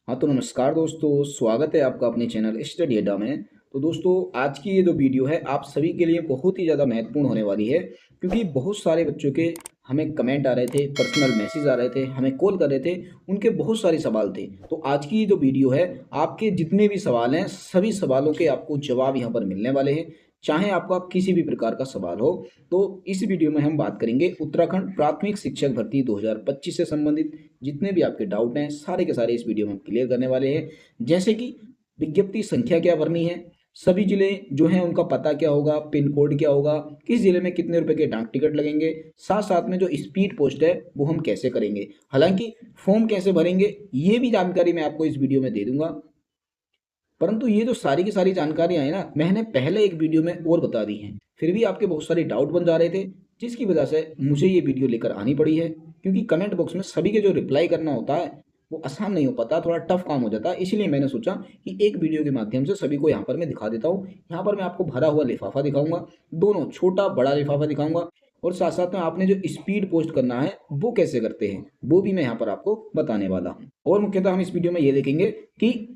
हाँ तो नमस्कार दोस्तों, स्वागत है आपका अपने चैनल स्टडी अड्डा में। तो दोस्तों, आज की ये जो वीडियो है आप सभी के लिए बहुत ही ज़्यादा महत्वपूर्ण होने वाली है, क्योंकि बहुत सारे बच्चों के हमें कमेंट आ रहे थे, पर्सनल मैसेज आ रहे थे, हमें कॉल कर रहे थे, उनके बहुत सारे सवाल थे। तो आज की ये जो वीडियो है, आपके जितने भी सवाल हैं सभी सवालों के आपको जवाब यहाँ पर मिलने वाले हैं। चाहे आपका किसी भी प्रकार का सवाल हो, तो इस वीडियो में हम बात करेंगे उत्तराखंड प्राथमिक शिक्षक भर्ती 2025 से संबंधित जितने भी आपके डाउट हैं सारे के सारे इस वीडियो में हम क्लियर करने वाले हैं। जैसे कि विज्ञप्ति संख्या क्या भरनी है, सभी जिले जो हैं उनका पता क्या होगा, पिन कोड क्या होगा, किस जिले में कितने रुपए के डाक टिकट लगेंगे, साथ साथ में जो स्पीड पोस्ट है वो हम कैसे करेंगे, हालांकि फॉर्म कैसे भरेंगे ये भी जानकारी मैं आपको इस वीडियो में दे दूंगा। परंतु ये जो सारी की सारी जानकारियां हैं ना, मैंने पहले एक वीडियो में और बता दी हैं, फिर भी आपके बहुत सारे डाउट बन जा रहे थे, जिसकी वजह से मुझे ये वीडियो लेकर आनी पड़ी है। क्योंकि कमेंट बॉक्स में सभी के जो रिप्लाई करना होता है वो आसान नहीं हो पाता, थोड़ा टफ काम हो जाता है। इसलिए मैंने सोचा कि एक वीडियो के माध्यम से सभी को यहाँ पर मैं दिखा देता हूँ। यहाँ पर मैं आपको भरा हुआ लिफाफा दिखाऊंगा, दोनों छोटा बड़ा लिफाफा दिखाऊंगा, और साथ साथ में आपने जो स्पीड पोस्ट करना है वो कैसे करते हैं वो भी मैं यहाँ पर आपको बताने वाला हूँ। और मुख्यतः हम इस वीडियो में ये देखेंगे कि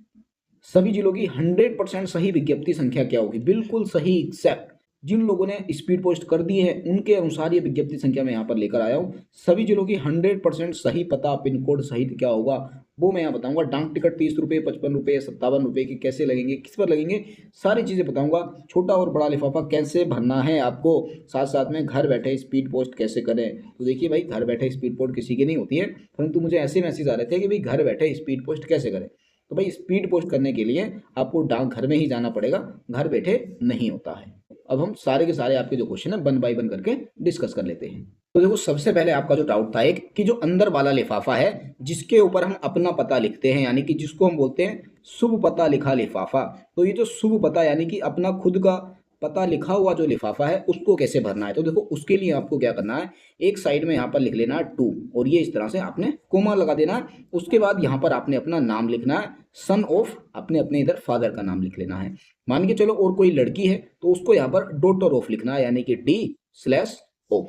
सभी जिलों की 100% सही विज्ञप्ति संख्या क्या होगी, बिल्कुल सही एग्जैक्ट। जिन लोगों ने स्पीड पोस्ट कर दी है उनके अनुसार ये विज्ञप्ति संख्या मैं यहाँ पर लेकर आया हूँ। सभी जिलों की 100% सही पता, पिन कोड सहित क्या होगा वो मैं यहाँ बताऊंगा। डाक टिकट 30 रुपये, 55 रुपये, 57 रुपये की कैसे लगेंगे, किस पर लगेंगे, सारी चीज़ें बताऊंगा। छोटा और बड़ा लिफाफा कैसे भरना है आपको, साथ साथ में घर बैठे स्पीड पोस्ट कैसे करें। तो देखिए भाई, घर बैठे स्पीड पोस्ट किसी की नहीं होती है, परंतु मुझे ऐसे मैसेज आ रहे थे कि भाई घर बैठे स्पीड पोस्ट कैसे करें। तो भाई, स्पीड पोस्ट करने के लिए आपको डाकघर में ही जाना पड़ेगा, घर बैठे नहीं होता है। अब हम सारे के सारे आपके जो क्वेश्चन है वन बाय वन करके डिस्कस कर लेते हैं। तो देखो, सबसे पहले आपका जो डाउट था एक कि जो अंदर वाला लिफाफा है जिसके ऊपर हम अपना पता लिखते हैं, यानी कि जिसको हम बोलते हैं शुभ पता लिखा लिफाफा, तो ये जो शुभ पता यानी कि अपना खुद का पता लिखा हुआ जो लिफाफा है उसको कैसे भरना है। तो देखो, उसके लिए आपको क्या करना है, एक साइड में यहाँ पर लिख लेना है 2, और ये इस तरह से आपने कोमा लगा देना है। उसके बाद यहाँ पर आपने अपना नाम लिखना है, सन ऑफ, अपने अपने इधर फादर का नाम लिख लेना है। मान के चलो और कोई लड़की है तो उसको यहाँ पर डॉटर ऑफ लिखना है, यानी कि D/O,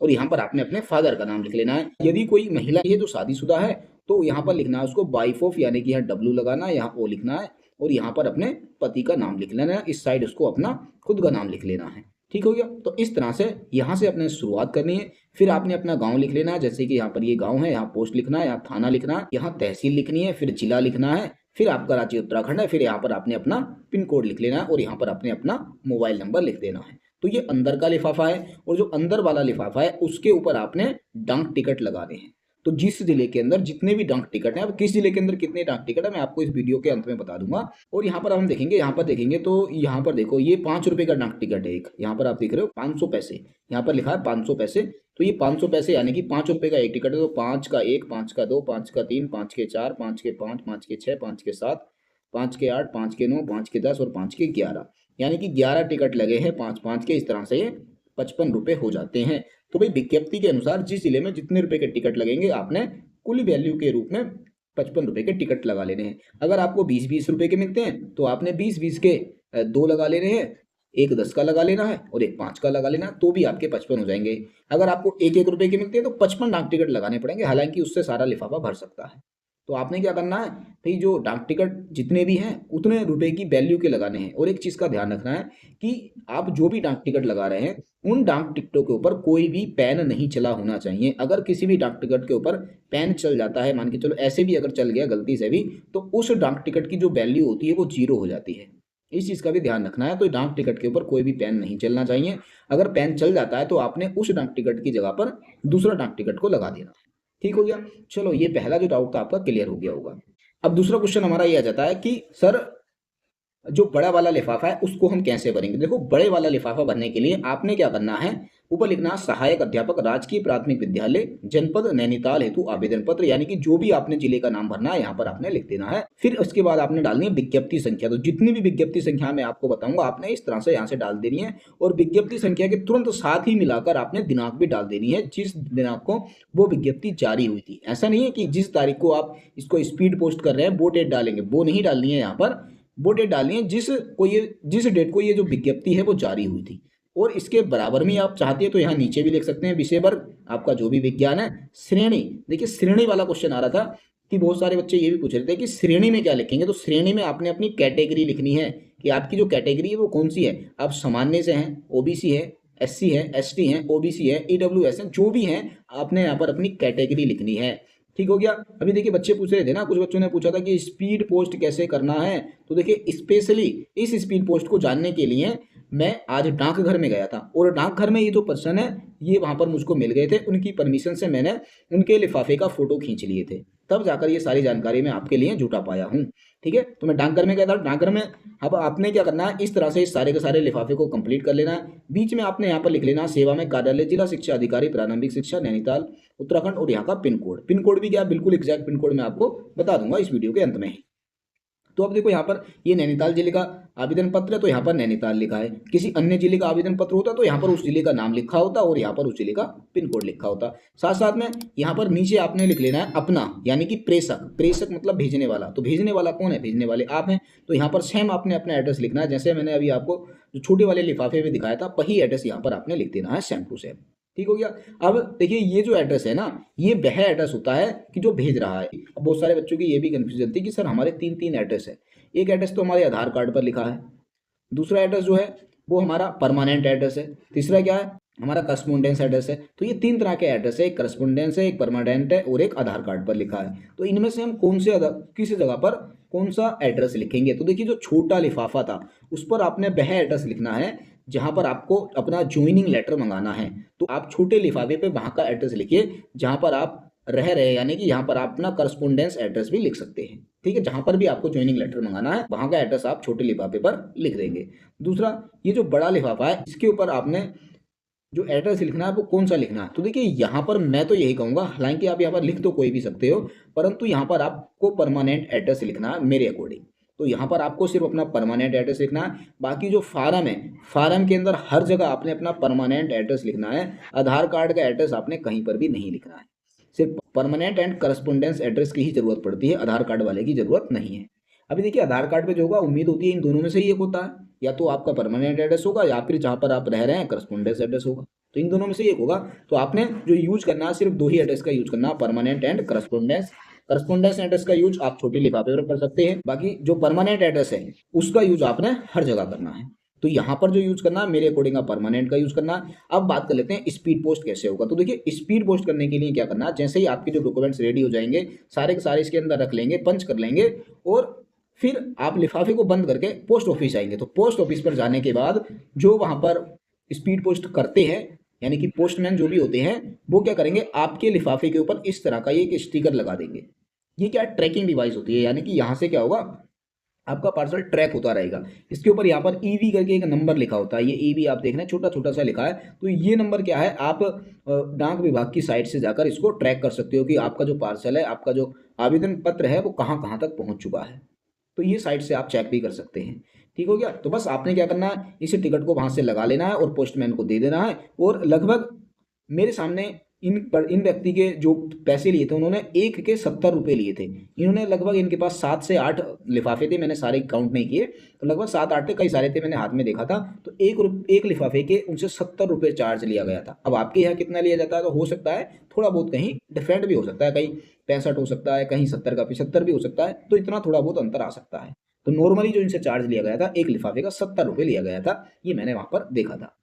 और यहाँ पर आपने अपने फादर का नाम लिख लेना है। यदि कोई महिला है जो शादीशुदा है तो यहाँ पर लिखना है उसको वाइफ ऑफ, यानी कि यहाँ W लगाना है, यहाँ O लिखना है, और यहाँ पर अपने पति का नाम लिख लेना है, इस साइड उसको अपना खुद का नाम लिख लेना है। ठीक हो गया। तो इस तरह से यहाँ से अपने शुरुआत करनी है। फिर आपने अपना गांव लिख लेना है, जैसे कि यहाँ पर ये गांव है, यहाँ पोस्ट लिखना है, यहाँ थाना लिखना है, यहाँ तहसील लिखनी है, फिर जिला लिखना है, फिर आपका राज्य उत्तराखंड है, फिर यहाँ पर आपने अपना पिन कोड लिख लेना है, और यहाँ पर आपने अपना मोबाइल नंबर लिख देना है। तो ये अंदर का लिफाफा है, और जो अंदर वाला लिफाफा है उसके ऊपर आपने डाक टिकट लगाने हैं। तो जिस जिले के अंदर जितने भी डाक टिकट हैं, अब किस जिले के अंदर कितने डाक टिकट है मैं आपको इस वीडियो के अंत में बता दूंगा। और यहाँ पर हम देखेंगे, यहाँ पर देखेंगे तो यहाँ पर देखो, ये 5 रुपए का डाक टिकट है एक, यहाँ पर आप देख रहे हो 500 पैसे, यहाँ पर लिखा है 500 पैसे। तो ये 500 पैसे यानी कि 5 रुपए का एक टिकट है। तो 5 का 1, 5 का 2, 5 का 3, 5 के 4, 5 के 5, 5 के 6, 5 के 7, 5 के 8, 5 के 9, 5 के 10 और 5 के 11, यानी कि 11 टिकट लगे हैं 5-5 के। इस तरह से ये 55 रुपए हो जाते हैं। तो भाई, विज्ञप्ति के अनुसार जिस जिले में जितने रुपए के टिकट लगेंगे आपने कुल वैल्यू के रूप में 55 रुपए के टिकट लगा लेने हैं। अगर आपको 20-20 रुपए के मिलते हैं तो आपने 20-20 के 2 लगा लेने हैं, एक 10 का लगा लेना है और एक 5 का लगा लेना, तो भी आपके 55 हो जाएंगे। अगर आपको 1-1 रुपए के मिलते हैं तो 55 डाक टिकट लगाने पड़ेंगे, हालांकि उससे सारा लिफाफा भर सकता है। तो आपने क्या करना है भाई, जो डाक टिकट जितने भी हैं उतने रुपए की वैल्यू के लगाने हैं। और एक चीज का ध्यान रखना है कि आप जो भी डाक टिकट लगा रहे हैं उन डाक टिकटों के ऊपर कोई भी पेन नहीं चला होना चाहिए। अगर किसी भी डाक टिकट के ऊपर पेन चल जाता है, मान के चलो ऐसे भी अगर चल गया गलती से भी, तो उस डाक टिकट की जो वैल्यू होती है वो 0 हो जाती है। इस चीज का भी ध्यान रखना है। तो डाक टिकट के ऊपर कोई भी पेन नहीं चलना चाहिए। अगर पेन चल जाता है तो आपने उस डाक टिकट की जगह पर दूसरा डाक टिकट को लगा देना। ठीक हो गया। चलो, ये पहला जो डाउट था आपका क्लियर हो गया होगा। अब दूसरा क्वेश्चन हमारा ये आ जाता है कि सर, जो बड़ा वाला लिफाफा है उसको हम कैसे भरेंगे। देखो, बड़े वाला लिफाफा भरने के लिए आपने क्या करना है, ऊपर लिखना है सहायक अध्यापक राजकीय प्राथमिक विद्यालय जनपद नैनीताल हेतु आवेदन पत्र, यानी कि जो भी आपने जिले का नाम भरना है यहाँ पर आपने लिख देना है। फिर उसके बाद आपने डालनी है विज्ञप्ति संख्या। तो जितनी भी विज्ञप्ति संख्या मैं आपको बताऊंगा आपने इस तरह से यहाँ से डाल देनी है, और विज्ञप्ति संख्या के तुरंत साथ ही मिलाकर आपने दिनांक भी डाल देनी है, जिस दिनांक को वो विज्ञप्ति जारी हुई थी। ऐसा नहीं है कि जिस तारीख को आप इसको स्पीड पोस्ट कर रहे हैं वो डेट डालेंगे, वो नहीं डालनी है। यहाँ पर वो डेट डालनी है जिस डेट को ये जो विज्ञप्ति है वो जारी हुई थी। और इसके बराबर में आप चाहते हैं तो यहाँ नीचे भी लिख सकते हैं विषय वर्ग, आपका जो भी विज्ञान है, श्रेणी। देखिए, श्रेणी वाला क्वेश्चन आ रहा था कि बहुत सारे बच्चे ये भी पूछ रहे थे कि श्रेणी में क्या लिखेंगे। तो श्रेणी में आपने अपनी कैटेगरी लिखनी है कि आपकी जो कैटेगरी है वो कौन सी है। आप सामान्य से हैं, ओबीसी है, एससी है, एसटी है, ओबीसी है, ईडब्ल्यूएस है, जो भी हैं आपने यहाँ पर अपनी कैटेगरी लिखनी है। ठीक हो गया। अभी देखिए बच्चे पूछ रहे थे ना, कुछ बच्चों ने पूछा था कि स्पीड पोस्ट कैसे करना है। तो देखिए स्पेशली इस स्पीड पोस्ट को जानने के लिए मैं आज डाकघर में गया था और डाकघर में ये जो पर्सन है ये वहां पर मुझको मिल गए थे। उनकी परमिशन से मैंने उनके लिफाफे का फोटो खींच लिए थे, तब जाकर ये सारी जानकारी मैं आपके लिए जुटा पाया हूँ। ठीक है, तो मैं डाकघर में गया था। डाकघर में अब आपने क्या करना है, इस तरह से इस सारे के सारे लिफाफे को कंप्लीट कर लेना है। बीच में आपने यहाँ पर लिख लेना सेवा में कार्यालय, जिला शिक्षा अधिकारी, प्रारंभिक शिक्षा, नैनीताल उत्तराखंड, और यहाँ का पिन कोड। पिन कोड भी क्या बिल्कुल एग्जैक्ट पिन कोड मैं आपको बता दूंगा इस वीडियो के अंत में ही। तो अब देखो यहाँ पर ये नैनीताल जिले का आवेदन पत्र है तो यहाँ पर नैनीताल लिखा है। किसी अन्य जिले का आवेदन पत्र होता तो यहाँ पर उस जिले का नाम लिखा होता और यहाँ पर उस जिले का पिन कोड लिखा होता। साथ साथ में यहाँ पर नीचे आपने लिख लेना है अपना, यानी कि प्रेषक। प्रेषक मतलब भेजने वाला। तो भेजने वाला कौन है, भेजने वाले आप हैं। तो यहाँ पर सेम आपने अपना एड्रेस लिखना है, जैसे मैंने अभी आपको जो छोटे वाले लिफाफे में दिखाया था वही एड्रेस यहाँ पर आपने लिख देना है, सेम टू सेम। ठीक हो गया। अब देखिए ये जो एड्रेस है ना, ये वह एड्रेस होता है कि जो भेज रहा है। अब बहुत सारे बच्चों की ये भी कंफ्यूजन थी कि सर हमारे तीन तीन एड्रेस है। एक एड्रेस तो हमारे आधार कार्ड पर लिखा है, दूसरा एड्रेस जो है वो हमारा परमानेंट एड्रेस है, तीसरा क्या है हमारा करस्पोंडेंस एड्रेस है। तो ये तीन तरह के एड्रेस है, एक करस्पोंडेंस है, एक परमानेंट है और एक आधार कार्ड पर लिखा है। तो इनमें से हम कौन से किस जगह पर कौन सा एड्रेस लिखेंगे। तो देखिए जो छोटा लिफाफा था उस पर आपने वह एड्रेस लिखना है जहां पर आपको अपना ज्वाइनिंग लेटर मंगाना है। तो आप छोटे लिफाफे पे वहां का एड्रेस लिखिए जहां पर आप रह रहे हैं, यानी कि यहाँ पर आप अपना करस्पोंडेंस एड्रेस भी लिख सकते हैं। ठीक है, जहां पर भी आपको ज्वाइनिंग लेटर मंगाना है वहां का एड्रेस आप छोटे लिफाफे पर लिख देंगे। दूसरा, ये जो बड़ा लिफाफा है इसके ऊपर आपने जो एड्रेस लिखना है वो कौन सा लिखना है। तो देखिए यहाँ पर मैं तो यही कहूंगा, हालांकि आप यहाँ पर लिख तो कोई भी सकते हो, परंतु यहाँ पर आपको परमानेंट एड्रेस लिखना है मेरे अकॉर्डिंग। तो यहाँ पर आपको सिर्फ अपना परमानेंट एड्रेस लिखना है। बाकी जो फार्म है, फार्म के अंदर हर जगह आपने अपना परमानेंट एड्रेस लिखना है। आधार कार्ड का एड्रेस आपने कहीं पर भी नहीं लिखना है। सिर्फ परमानेंट एंड करस्पोंडेंस एड्रेस की ही जरूरत पड़ती है, आधार कार्ड वाले की जरूरत नहीं है। अभी देखिए आधार कार्ड पे जो होगा उम्मीद होती है इन दोनों में से ही एक होता है, या तो आपका परमानेंट एड्रेस होगा या फिर जहां पर आप रह रहे हैं करस्पोंडेंस एड्रेस होगा। तो इन दोनों में से एक होगा। तो आपने जो यूज करना है सिर्फ दो ही एड्रेस का यूज करना है, permanent and correspondence. Correspondence address का यूज आप छोटे लिफाफे पर कर सकते हैं, बाकी जो परमानेंट एड्रेस है उसका यूज आपने हर जगह करना है। तो यहाँ पर जो यूज करना है मेरे अकॉर्डिंग आप परमानेंट का यूज करना है। अब बात कर लेते हैं स्पीड पोस्ट कैसे होगा। तो देखिए स्पीड पोस्ट करने के लिए क्या करना है, जैसे ही आपके जो डॉक्यूमेंट्स रेडी हो जाएंगे सारे के सारे इसके अंदर रख लेंगे, पंच कर लेंगे और फिर आप लिफाफे को बंद करके पोस्ट ऑफिस आएंगे। तो पोस्ट ऑफिस पर जाने के बाद जो वहां पर स्पीड पोस्ट करते हैं, यानी कि पोस्टमैन जो भी होते हैं, वो क्या करेंगे आपके लिफाफे के ऊपर इस तरह का एक स्टिकर लगा देंगे। ये क्या ट्रैकिंग डिवाइस होती है, यानी कि यहाँ से क्या होगा आपका पार्सल ट्रैक होता रहेगा। इसके ऊपर यहाँ पर ईवी करके एक नंबर लिखा होता है, ये ईवी आप देख रहे हैं छोटा छोटा सा लिखा है। तो ये नंबर क्या है, आप डाक विभाग की साइट से जाकर इसको ट्रैक कर सकते हो कि आपका जो पार्सल है, आपका जो आवेदन पत्र है वो कहाँ कहाँ तक पहुँच चुका है। तो ये साइट से आप चेक भी कर सकते हैं। ठीक हो गया। तो बस आपने क्या करना है, इस टिकट को वहां से लगा लेना है और पोस्टमैन को दे देना है। और लगभग मेरे सामने इन व्यक्ति के जो पैसे लिए थे उन्होंने एक के 70 रुपये लिए थे। इन्होंने लगभग इनके पास 7 से 8 लिफाफे थे, मैंने सारे काउंट नहीं किए, तो लगभग 7-8 थे, कई सारे थे, मैंने हाथ में देखा था। तो एक लिफाफे के उनसे 70 रुपये चार्ज लिया गया था। अब आपके यहाँ कितना लिया जाता है तो हो सकता है थोड़ा बहुत कहीं डिफरेंट भी हो सकता है, कहीं 65 हो सकता है, कहीं 70 का 75 भी हो सकता है। तो इतना थोड़ा बहुत अंतर आ सकता है। तो नॉर्मली जो इनसे चार्ज लिया गया था एक लिफाफे का 70 रुपये लिया गया था, ये मैंने वहां पर देखा था।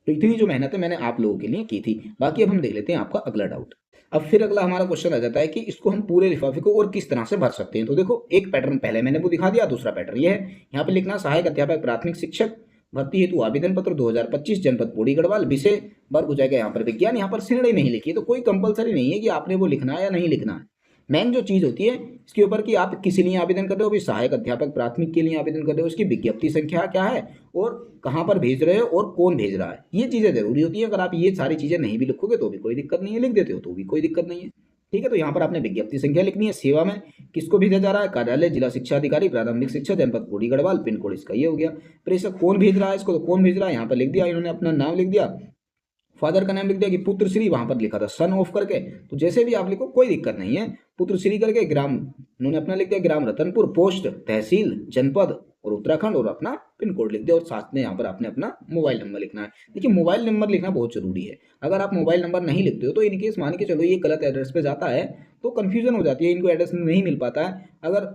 तो इतनी जो मेहनत है मैंने आप लोगों के लिए की थी। बाकी अब हम देख लेते हैं आपका अगला डाउट। अब फिर अगला हमारा क्वेश्चन आ जाता है कि इसको हम पूरे लिफाफे को और किस तरह से भर सकते हैं। तो देखो एक पैटर्न पहले मैंने वो दिखा दिया, दूसरा पैटर्न ये है। यहाँ पे लिखना सहायक अध्यापक प्राथमिक शिक्षक भर्ती हेतु आवेदन पत्र 2025 जनपद पौड़ी गढ़वाल, विषय वर्ग हो जाएगा यहाँ पर विज्ञान। यहाँ पर श्रेणी नहीं लिखी है, तो कोई कंपलसरी नहीं है कि आपने वो लिखना है या नहीं लिखना है। मेन जो चीज होती है इसके ऊपर कि आप किस लिए आवेदन कर रहे हो, भी सहायक अध्यापक प्राथमिक के लिए आवेदन कर रहे हो, उसकी विज्ञप्ति संख्या क्या है और कहाँ पर भेज रहे हो और कौन भेज रहा है, ये चीजें जरूरी होती है। अगर आप ये सारी चीजें नहीं भी लिखोगे तो भी कोई दिक्कत नहीं है, लिख देते हो तो भी कोई दिक्कत नहीं है। ठीक है, तो यहाँ पर आपने विज्ञप्ति संख्या लिखनी है। सेवा में किसको भेजा जा रहा है, कार्यालय जिला शिक्षा अधिकारी प्रारंभिक शिक्षा जनपद पौड़ी गढ़वाल, पिन कोड इसका ये हो गया। प्रेषक कौन भेज रहा है इसको, तो कौन भेज रहा है यहाँ पर लिख दिया, इन्होंने अपना नाम लिख दिया, फादर का नाम लिख दिया कि पुत्र श्री, वहां पर लिखा था सन ऑफ करके, तो जैसे भी आप लिखो कोई दिक्कत नहीं है। पुत्र श्री करके ग्राम इन्होंने अपना लिख दिया ग्राम रतनपुर, पोस्ट तहसील जनपद और उत्तराखंड और अपना पिन कोड लिख दें और साथ में यहाँ पर आपने अपना मोबाइल नंबर लिखना है। देखिए मोबाइल नंबर लिखना बहुत ज़रूरी है। अगर आप मोबाइल नंबर नहीं लिखते हो तो इन केस मान के चलो ये गलत एड्रेस पे जाता है तो कन्फ्यूजन हो जाती है, इनको एड्रेस नहीं मिल पाता है। अगर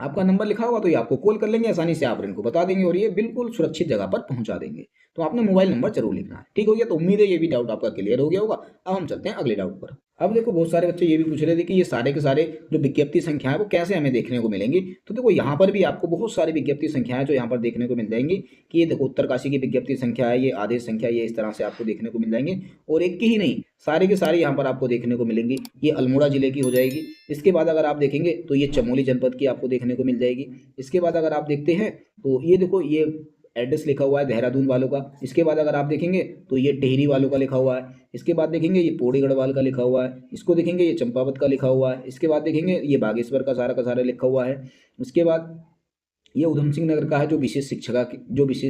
आपका नंबर लिखा होगा तो ये आपको कॉल कर लेंगे, आसानी से आप इनको बता देंगे और ये बिल्कुल सुरक्षित जगह पर पहुंचा देंगे। तो आपने मोबाइल नंबर जरूर लिखना है। ठीक हो गया, तो उम्मीद है ये भी डाउट आपका क्लियर हो गया होगा। अब हम चलते हैं अगले डाउट पर। अब देखो बहुत सारे बच्चे ये भी पूछ रहे थे कि ये सारे के सारे जो विज्ञप्ति संख्या है वो कैसे हमें देखने को मिलेंगी। तो देखो यहाँ पर भी आपको बहुत सारी विज्ञप्ति संख्याएं जो यहाँ पर देखने को मिल जाएंगी कि ये देखो उत्तरकाशी की विज्ञप्ति संख्या है, ये आदेश संख्या, ये इस तरह से आपको देखने को मिल जाएंगे। और एक की ही नहीं, सारे के सारे यहाँ पर आपको देखने को मिलेंगी। ये अल्मोड़ा जिले की हो जाएगी। इसके बाद अगर आप देखेंगे तो ये चमोली जनपद की आपको देखने को मिल जाएगी। इसके बाद अगर आप देखते हैं तो ये देखो ये एड्रेस लिखा हुआ है देहरादून वालों का। इसके बाद अगर आप देखेंगे तो ये टिहरी वालों का लिखा हुआ है। इसके बाद देखेंगे ये पौड़ी गढ़वाल का लिखा हुआ है। इसको देखेंगे ये चंपावत का लिखा हुआ है। इसके बाद देखेंगे ये बागेश्वर का सारा लिखा हुआ है। उसके बाद ये उधम सिंह नगर का है जो विशेष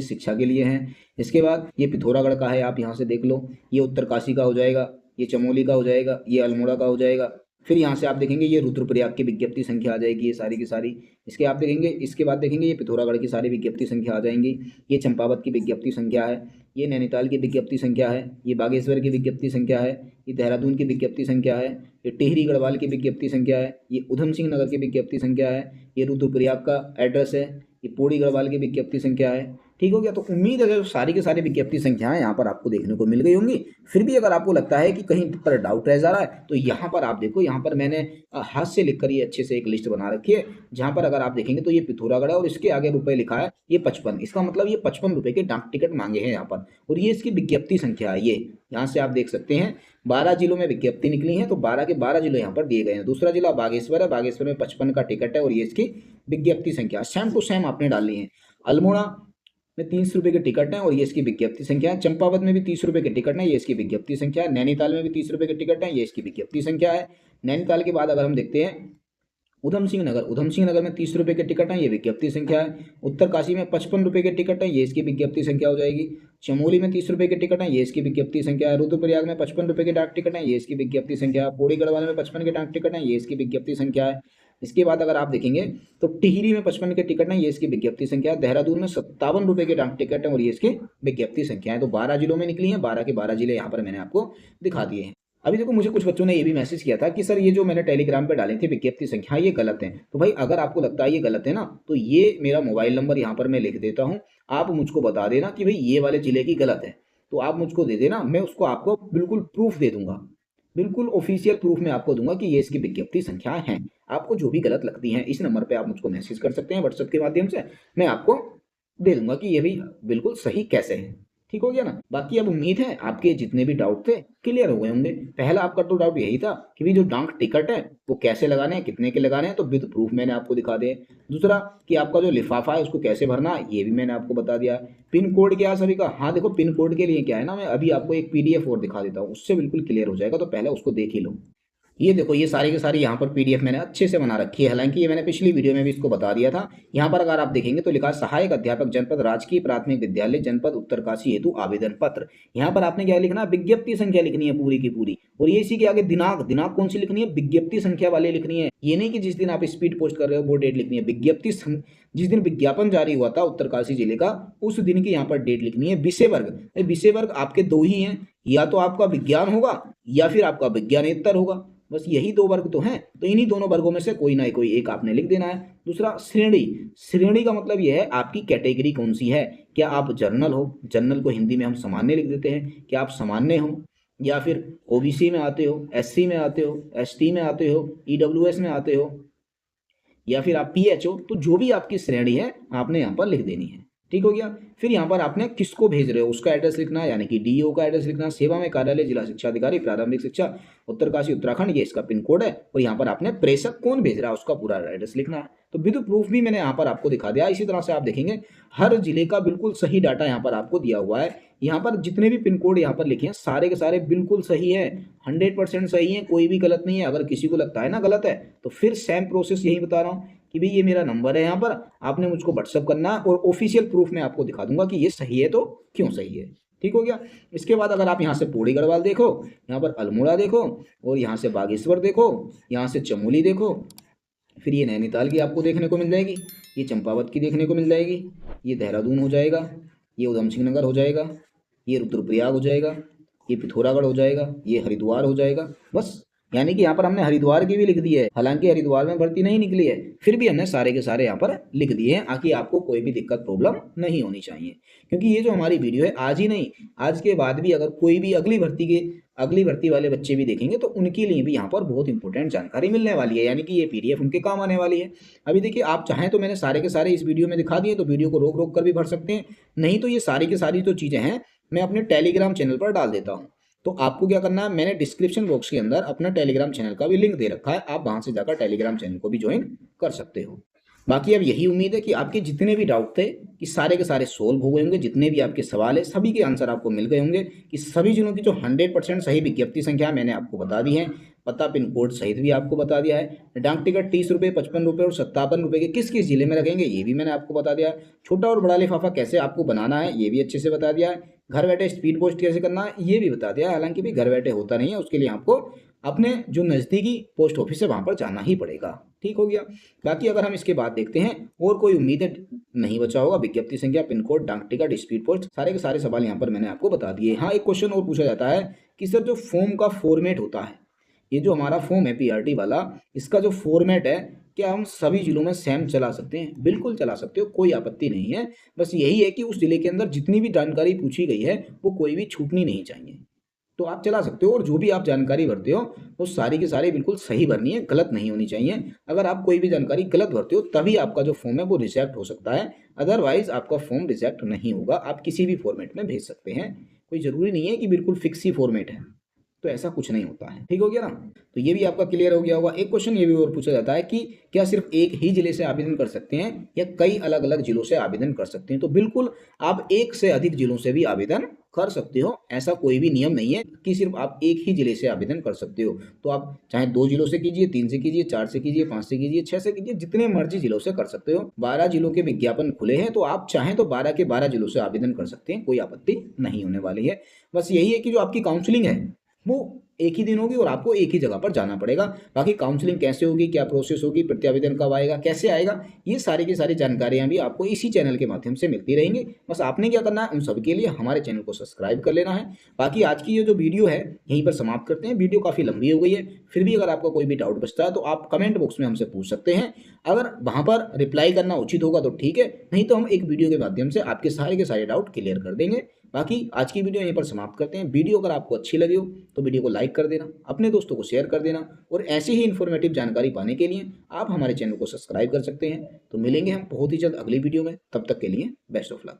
शिक्षा के लिए है। इसके बाद ये पिथौरागढ़ का है, आप यहाँ से देख लो। ये उत्तरकाशी का हो जाएगा, ये चमोली का हो जाएगा, ये अल्मोड़ा का हो जाएगा। फिर यहाँ से आप देखेंगे ये रुद्रप्रयाग की विज्ञप्ति संख्या आ जाएगी, ये सारी की सारी। इसके आप देखेंगे, इसके बाद देखेंगे ये पिथौरागढ़ की सारी विज्ञप्ति संख्या आ जाएंगी। ये चंपावत की विज्ञप्ति संख्या है, ये नैनीताल की विज्ञप्ति संख्या है, ये बागेश्वर की विज्ञप्ति संख्या है, ये देहरादून की विज्ञप्ति संख्या है, ये टिहरी गढ़वाल की विज्ञप्ति संख्या है, ये उधम सिंह नगर की विज्ञप्ति संख्या है, ये रुद्रप्रयाग का एड्रेस है, ये पौड़ी गढ़वाल की विज्ञप्ति संख्या है। ठीक हो गया, तो उम्मीद है जो सारी की सारी विज्ञप्ति संख्याएं यहाँ पर आपको देखने को मिल गई होंगी। फिर भी अगर आपको लगता है कि कहीं पर डाउट रह जा रहा है तो यहाँ पर आप देखो, यहाँ पर मैंने हाथ से लिखकर ये अच्छे से एक लिस्ट बना रखी है, जहाँ पर अगर आप देखेंगे तो ये पिथौरागढ़ है और इसके आगे रुपए लिखा है ये 55। इसका मतलब ये 55 रुपए के डाक टिकट मांगे हैं यहाँ पर, और ये इसकी विज्ञप्ति संख्या है। ये यहाँ से आप देख सकते हैं 12 जिलों में विज्ञप्ति निकली है, तो 12 के 12 जिले यहाँ पर दिए गए हैं। दूसरा जिला बागेश्वर है, बागेश्वर में 55 का टिकट है और ये इसकी विज्ञप्ति संख्या सेम टू सेम आपने डालनी है। अल्मोड़ा में 30 रुपए के टिकट है और ये इसकी विज्ञप्ति संख्या है। चंपावत में भी 30 रुपए के टिकट है, ये इसकी विज्ञप्ति संख्या है। नैनीताल में भी 30 रुपए के टिकट है, ये इसकी विज्ञप्ति संख्या है। नैनीताल के बाद अगर हम देखते हैं उधम सिंह नगर में 30 रुपए के टिकट है, ये विज्ञप्ति संख्या है। उत्तरकाशी में 55 रुपए के टिकट है, ये इसकी विज्ञप्ति संख्या हो जाएगी। चमोली में 30 रुपए के टिकट है, ये इसकी विज्ञप्ति संख्या है। रुद्रप्रयाग में 55 रुपए के डाक टिकट है, ये इसकी विज्ञप्ति संख्या है। पौड़ी गढ़वाल में 55 के डाक टिकट है, ये इसकी विज्ञप्ति संख्या है। इसके बाद अगर आप देखेंगे तो टिहरी में 55 के टिकट है, ये इसकी विज्ञप्ति संख्या है। देहरादून में 57 रुपए के डाक टिकट है और ये इसकी विज्ञप्ति संख्या है। तो 12 जिलों में निकली है, 12 के 12 जिले यहाँ पर मैंने आपको दिखा दिए हैं। अभी देखो मुझे कुछ बच्चों ने ये भी मैसेज किया था कि सर ये जो मैंने टेलीग्राम पे डाली थी विज्ञप्ति संख्या ये गलत है। तो भाई अगर आपको लगता है ये गलत है ना, तो ये मेरा मोबाइल नंबर यहाँ पर मैं लिख देता हूँ, आप मुझको बता देना कि भाई ये वाले जिले की गलत है, तो आप मुझको दे देना, मैं उसको आपको बिल्कुल प्रूफ दे दूंगा, बिल्कुल ऑफिशियल प्रूफ मैं आपको दूंगा कि ये इसकी विज्ञप्ति संख्या है। आपको जो भी गलत लगती है इस नंबर पे आप मुझको मैसेज कर सकते हैं व्हाट्सएप के माध्यम से, मैं आपको दे दूंगा कि ये भी बिल्कुल सही कैसे है। ठीक हो गया ना। बाकी अब उम्मीद है आपके जितने भी डाउट थे क्लियर हो गए होंगे। पहला आपका तो डाउट यही था कि भी जो डाक टिकट है वो कैसे लगाने हैं, कितने के लगाने हैं, तो विद प्रूफ मैंने आपको दिखा दिए। दूसरा कि आपका जो लिफाफा है उसको कैसे भरना है ये भी मैंने आपको बता दिया। पिन कोड क्या है सभी का, हाँ देखो पिन कोड के लिए क्या है ना, मैं अभी आपको एक PDF और दिखा देता हूँ, उससे बिल्कुल क्लियर हो जाएगा, तो पहले उसको देख ही लो। ये देखो ये सारी के सारी यहाँ पर PDF मैंने अच्छे से बना रखी है, हालांकि ये मैंने पिछली वीडियो में भी इसको बता दिया था। यहाँ पर अगर आप देखेंगे तो लिखा सहायक अध्यापक जनपद राजकीय प्राथमिक विद्यालय जनपद उत्तरकाशी हेतु आवेदन पत्र। यहाँ पर आपने क्या लिखना, विज्ञप्ति संख्या लिखनी है पूरी की पूरी, और ये इसी के आगे दिनांक कौन सी लिखनी है, विज्ञप्ति संख्या वाली लिखनी है। ये नहीं कि जिस दिन आप स्पीड पोस्ट कर रहे हो वो डेट लिखनी है, विज्ञप्ति जिस दिन विज्ञापन जारी हुआ था उत्तरकाशी जिले का उस दिन की यहाँ पर डेट लिखनी है। विषय वर्ग आपके दो ही हैं, या तो आपका विज्ञान होगा या फिर आपका विज्ञानेतर होगा, बस यही दो वर्ग तो हैं, तो इन्हीं दोनों वर्गों में से कोई ना कोई एक आपने लिख देना है। दूसरा श्रेणी का मतलब यह है आपकी कैटेगरी कौन सी है, क्या आप जर्नल हो, जर्नल को हिंदी में हम सामान्य लिख देते हैं, क्या आप सामान्य हो, या फिर OBC में आते हो, SC में आते हो, ST में आते हो, EWS में आते हो, या फिर आप PH हो, तो जो भी आपकी श्रेणी है आपने यहाँ पर लिख देनी है। ठीक हो गया। फिर यहाँ पर आपने किसको भेज रहे हो उसका एड्रेस लिखना है, यानी कि DO का एड्रेस लिखना, सेवा में कार्यालय जिला शिक्षा अधिकारी प्रारंभिक शिक्षा उत्तरकाशी उत्तराखंड, ये इसका पिन कोड है, और यहाँ पर आपने प्रेषक कौन भेज रहा है उसका पूरा एड्रेस लिखना है। तो विद प्रूफ भी मैंने यहाँ पर आपको दिखा दिया। इसी तरह से आप देखेंगे हर जिले का बिल्कुल सही डाटा यहाँ पर आपको दिया हुआ है। यहाँ पर जितने भी पिन कोड यहाँ पर लिखे हैं सारे के सारे बिल्कुल सही है, 100% सही है, कोई भी गलत नहीं है। अगर किसी को लगता है ना गलत है तो फिर सेम प्रोसेस यही बता रहा हूँ कि भाई ये मेरा नंबर है, यहाँ पर आपने मुझको व्हाट्सअप करना है और ऑफिशियल प्रूफ मैं आपको दिखा दूंगा कि ये सही है तो क्यों सही है। ठीक हो गया। इसके बाद अगर आप यहाँ से पौड़ी गढ़वाल देखो, यहाँ पर अल्मोड़ा देखो, और यहाँ से बागेश्वर देखो, यहाँ से चमोली देखो, फिर ये नैनीताल की आपको देखने को मिल जाएगी, ये चंपावत की देखने को मिल जाएगी, ये देहरादून हो जाएगा, ये उधम सिंह नगर हो जाएगा, ये रुद्रप्रयाग हो जाएगा, ये पिथौरागढ़ हो जाएगा, ये हरिद्वार हो जाएगा। बस यानी कि यहाँ पर हमने हरिद्वार की भी लिख दी है, हालांकि हरिद्वार में भर्ती नहीं निकली है, फिर भी हमने सारे के सारे यहाँ पर लिख दिए हैं ताकि आपको कोई भी दिक्कत प्रॉब्लम नहीं होनी चाहिए। क्योंकि ये जो हमारी वीडियो है आज ही नहीं, आज के बाद भी अगर कोई भी अगली भर्ती वाले बच्चे भी देखेंगे तो उनके लिए भी यहाँ पर बहुत इंपॉर्टेंट जानकारी मिलने वाली है, यानी कि ये पीडीएफ उनके काम आने वाली है। अभी देखिए, आप चाहें तो मैंने सारे के सारे इस वीडियो में दिखा दिए, तो वीडियो को रोक रोक कर भी भर सकते हैं, नहीं तो ये सारी की सारी जो चीज़ें हैं मैं अपने टेलीग्राम चैनल पर डाल देता हूँ। तो आपको क्या करना है, मैंने डिस्क्रिप्शन बॉक्स के अंदर अपना टेलीग्राम चैनल का भी लिंक दे रखा है, आप वहां से जाकर टेलीग्राम चैनल को भी ज्वाइन कर सकते हो। बाकी अब यही उम्मीद है कि आपके जितने भी डाउट थे कि सारे के सारे सोल्व हो गए होंगे, जितने भी आपके सवाल है सभी के आंसर आपको मिल गए होंगे, कि सभी जिलों की जो 100% सही विज्ञप्ति संख्या मैंने आपको बता दी है, पता पिन कोड सहित भी आपको बता दिया है, डाक टिकट 30 रुपये, 55 रुपये और 57 रुपये के किस किस जिले में रखेंगे ये भी मैंने आपको बता दिया है, छोटा और बड़ा लिफाफा कैसे आपको बनाना है ये भी अच्छे से बता दिया है, घर बैठे स्पीड पोस्ट कैसे करना है ये भी बता दिया है। हालांकि भी घर बैठे होता नहीं है, उसके लिए आपको अपने जो नज़दीकी पोस्ट ऑफिस है वहाँ पर जाना ही पड़ेगा। ठीक हो गया। बाकी अगर हम इसके बाद देखते हैं और कोई उम्मीद नहीं बचा होगा, विज्ञप्ति संख्या, पिन कोड, डाक टिकट, स्पीड पोस्ट, सारे के सारे सवाल यहाँ पर मैंने आपको बता दिए। हाँ, एक क्वेश्चन और पूछा जाता है कि सर जो फॉर्म का फॉर्मेट होता है, ये जो हमारा फॉर्म है पीआरटी वाला, इसका जो फॉर्मेट है क्या हम सभी जिलों में सेम चला सकते हैं? बिल्कुल चला सकते हो, कोई आपत्ति नहीं है। बस यही है कि उस जिले के अंदर जितनी भी जानकारी पूछी गई है वो कोई भी छूटनी नहीं चाहिए, तो आप चला सकते हो। और जो भी आप जानकारी भरते हो वो सारी की सारी बिल्कुल सही भरनी है, गलत नहीं होनी चाहिए। अगर आप कोई भी जानकारी गलत भरते हो तभी आपका जो फॉर्म है वो रिजेक्ट हो सकता है, अदरवाइज आपका फॉर्म रिजेक्ट नहीं होगा। आप किसी भी फॉर्मेट में भेज सकते हैं, कोई ज़रूरी नहीं है कि बिल्कुल फिक्स ही फॉर्मेट है, तो ऐसा कुछ नहीं होता है। ठीक हो गया ना? तो ये भी आपका क्लियर हो गया होगा। एक क्वेश्चन ये भी और पूछा जाता है कि क्या सिर्फ एक ही जिले से आवेदन कर सकते हैं या कई अलग अलग जिलों से आवेदन कर सकते हैं? तो बिल्कुल आप एक से अधिक जिलों से भी आवेदन कर सकते हो, ऐसा कोई भी नियम नहीं है कि सिर्फ आप एक ही जिले से आवेदन कर सकते हो। तो आप चाहे 2 जिलों से कीजिए, 3 से कीजिए, 4 से कीजिए, 5 से कीजिए, 6 से कीजिए, जितने मर्जी जिलों से कर सकते हो। 12 जिलों के विज्ञापन खुले हैं, तो आप चाहें तो 12 के 12 जिलों से आवेदन कर सकते हैं, कोई आपत्ति नहीं होने वाली है। बस यही है कि जो आपकी काउंसलिंग है वो एक ही दिन होगी और आपको एक ही जगह पर जाना पड़ेगा। बाकी काउंसलिंग कैसे होगी, क्या प्रोसेस होगी, प्रत्यावेदन कब आएगा, कैसे आएगा, ये सारी की सारी जानकारियां भी आपको इसी चैनल के माध्यम से मिलती रहेंगी। बस आपने क्या करना है, उन सब के लिए हमारे चैनल को सब्सक्राइब कर लेना है। बाकी आज की ये जो वीडियो है यहीं पर समाप्त करते हैं। वीडियो काफ़ी लंबी हो गई है, फिर भी अगर आपका कोई भी डाउट बचता है तो आप कमेंट बॉक्स में हमसे पूछ सकते हैं। अगर वहाँ पर रिप्लाई करना उचित होगा तो ठीक है, नहीं तो हम एक वीडियो के माध्यम से आपके सारे के सारे डाउट क्लियर कर देंगे। बाकी आज की वीडियो यहीं पर समाप्त करते हैं। वीडियो अगर आपको अच्छी लगी हो तो वीडियो को लाइक कर देना, अपने दोस्तों को शेयर कर देना, और ऐसी ही इन्फॉर्मेटिव जानकारी पाने के लिए आप हमारे चैनल को सब्सक्राइब कर सकते हैं। तो मिलेंगे हम बहुत ही जल्द अगली वीडियो में, तब तक के लिए बेस्ट ऑफ लक।